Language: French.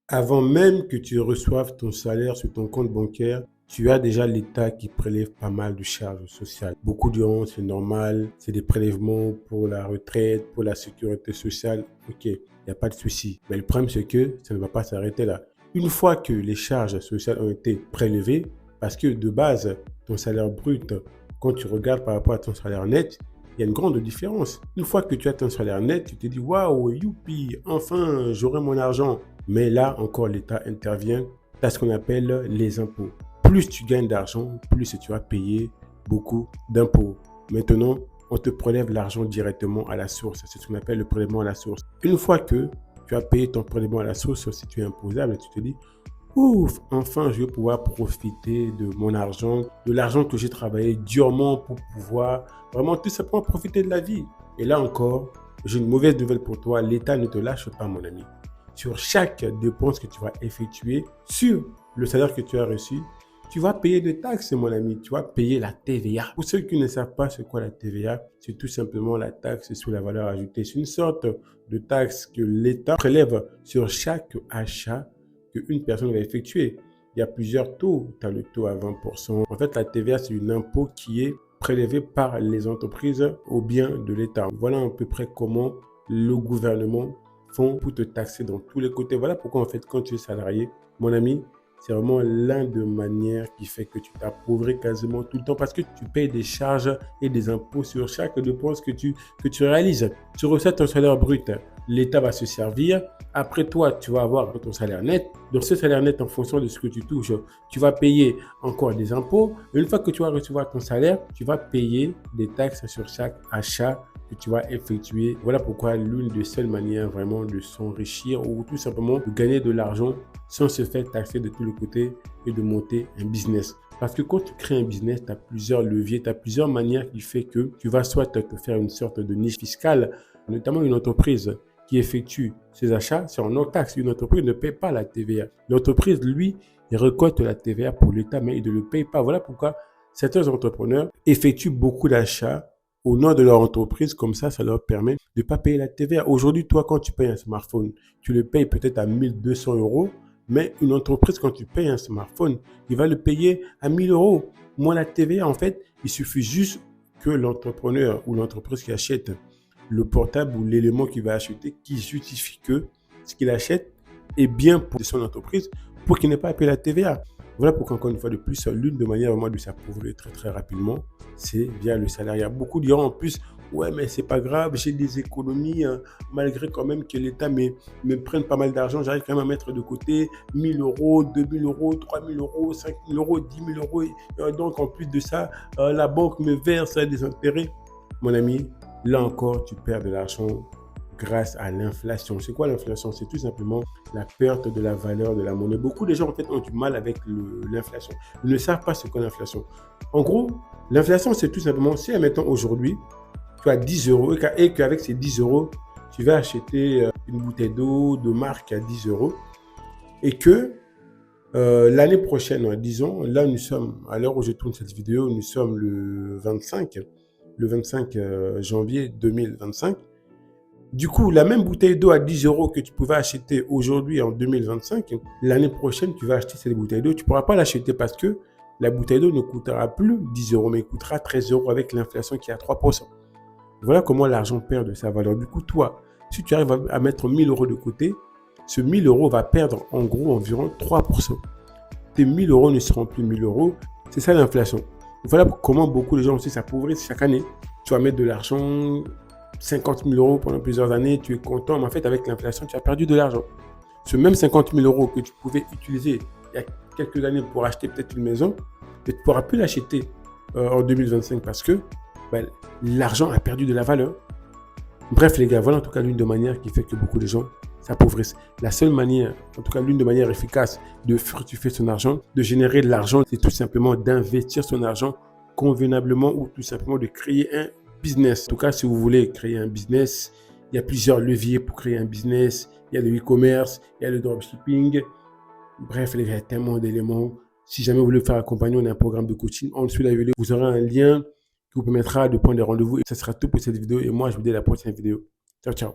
Avant même que tu reçoives ton salaire sur ton compte bancaire, tu as déjà l'État qui prélève pas mal de charges sociales. Beaucoup diront c'est normal, c'est des prélèvements pour la retraite, pour la sécurité sociale. Ok, il n'y a pas de souci. Mais le problème c'est que ça ne va pas s'arrêter là. Une fois que les charges sociales ont été prélevées, parce que de base, ton salaire brut, quand tu regardes par rapport à ton salaire net, il y a une grande différence. Une fois que tu as ton salaire net, tu te dis waouh, youpi, enfin j'aurai mon argent. Mais là encore, l'État intervient. Tu as ce qu'on appelle les impôts. Plus tu gagnes d'argent, plus tu vas payer beaucoup d'impôts. Maintenant, on te prélève l'argent directement à la source. C'est ce qu'on appelle le prélèvement à la source. Une fois que tu as payé ton prélèvement à la source, si tu es imposable, tu te dis ouf, enfin je vais pouvoir profiter de mon argent, de l'argent que j'ai travaillé durement pour pouvoir vraiment tout simplement profiter de la vie. Et là encore, j'ai une mauvaise nouvelle pour toi, l'État ne te lâche pas mon ami. Sur chaque dépense que tu vas effectuer, sur le salaire que tu as reçu, tu vas payer des taxes mon ami, tu vas payer la TVA. Pour ceux qui ne savent pas c'est quoi la TVA, c'est tout simplement la taxe sur la valeur ajoutée. C'est une sorte de taxe que l'État prélève sur chaque achat qu'une personne va effectuer. Il y a plusieurs taux. Tu as le taux à 20%. En fait, la TVA, c'est un impôt qui est prélevé par les entreprises au bien de l'État. Voilà à peu près comment le gouvernement font pour te taxer dans tous les côtés. Voilà pourquoi, en fait, quand tu es salarié, mon ami, c'est vraiment l'un des manières qui fait que tu t'appauvris quasiment tout le temps parce que tu payes des charges et des impôts sur chaque dépense que tu réalises. Tu reçois ton salaire brut, l'État va se servir. Après toi, tu vas avoir ton salaire net. Dans ce salaire net, en fonction de ce que tu touches, tu vas payer encore des impôts. Et une fois que tu vas recevoir ton salaire, tu vas payer des taxes sur chaque achat que tu vas effectuer. Voilà pourquoi l'une des seules manières vraiment de s'enrichir ou tout simplement de gagner de l'argent sans se faire taxer de tous les côtés et de monter un business. Parce que quand tu crées un business, tu as plusieurs leviers, tu as plusieurs manières qui fait que tu vas soit te faire une sorte de niche fiscale, notamment une entreprise qui effectue ses achats, c'est en non-taxe. Une entreprise ne paie pas la TVA. L'entreprise, lui, il récolte la TVA pour l'État, mais il ne le paye pas. Voilà pourquoi certains entrepreneurs effectuent beaucoup d'achats au nom de leur entreprise. Comme ça leur permet de ne pas payer la TVA. Aujourd'hui, toi, quand tu payes un smartphone, tu le payes peut-être à 1200 euros, mais une entreprise, quand tu payes un smartphone, il va le payer à 1000 euros. Moi, la TVA, en fait, il suffit juste que l'entrepreneur ou l'entreprise qui achète le portable ou l'élément qu'il va acheter qui justifie que ce qu'il achète est bien pour son entreprise pour qu'il n'ait pas à payer la TVA. Voilà pourquoi, encore une fois de plus, l'une des manières vraiment de s'appauvrir très très rapidement, c'est via le salariat. Beaucoup diront en plus, ouais, mais c'est pas grave, j'ai des économies, malgré quand même que l'État me prenne pas mal d'argent, j'arrive quand même à mettre de côté 1000 euros, 2000 euros, 3000 euros, 5000 euros, 10 000 euros. Donc, en plus de ça, la banque me verse des intérêts. Mon ami, là encore, tu perds de l'argent grâce à l'inflation. C'est quoi l'inflation? C'est tout simplement la perte de la valeur de la monnaie. Beaucoup de gens en fait ont du mal avec l'inflation. Ils ne savent pas ce qu'est l'inflation. En gros, l'inflation, c'est tout simplement si, admettons, aujourd'hui, tu as 10 euros et qu'avec ces 10 euros, tu vas acheter une bouteille d'eau de marque à 10 euros et que l'année prochaine, disons, là nous sommes, à l'heure où je tourne cette vidéo, nous sommes le 25 janvier 2025. Du coup, la même bouteille d'eau à 10 euros que tu pouvais acheter aujourd'hui en 2025, l'année prochaine, tu vas acheter cette bouteille d'eau. Tu ne pourras pas l'acheter parce que la bouteille d'eau ne coûtera plus 10 euros, mais coûtera 13 euros avec l'inflation qui est à 3%. Voilà comment l'argent perd de sa valeur. Du coup, toi, si tu arrives à mettre 1000 euros de côté, ce 1000 euros va perdre en gros environ 3%. Tes 1000 euros ne seront plus 1000 euros. C'est ça l'inflation. Voilà comment beaucoup de gens aussi s'appauvrissent chaque année. Tu vas mettre de l'argent, 50 000 euros pendant plusieurs années, tu es content, mais en fait, avec l'inflation, tu as perdu de l'argent. Ce même 50 000 euros que tu pouvais utiliser il y a quelques années pour acheter peut-être une maison, tu ne pourras plus l'acheter en 2025 parce que l'argent a perdu de la valeur. Bref, les gars, voilà en tout cas l'une des manières qui fait que beaucoup de gens s'appauvrissent. La seule manière, en tout cas l'une des manières efficaces de fructifier son argent, de générer de l'argent, c'est tout simplement d'investir son argent convenablement ou tout simplement de créer un business. En tout cas, si vous voulez créer un business, il y a plusieurs leviers pour créer un business. Il y a le e-commerce, il y a le dropshipping. Bref, les gars, il y a tellement d'éléments. Si jamais vous voulez faire accompagner, on a un programme de coaching. En dessous de la vidéo, vous aurez un lien qui vous permettra de prendre des rendez-vous. Et ça sera tout pour cette vidéo. Et moi, je vous dis à la prochaine vidéo. Ciao, ciao.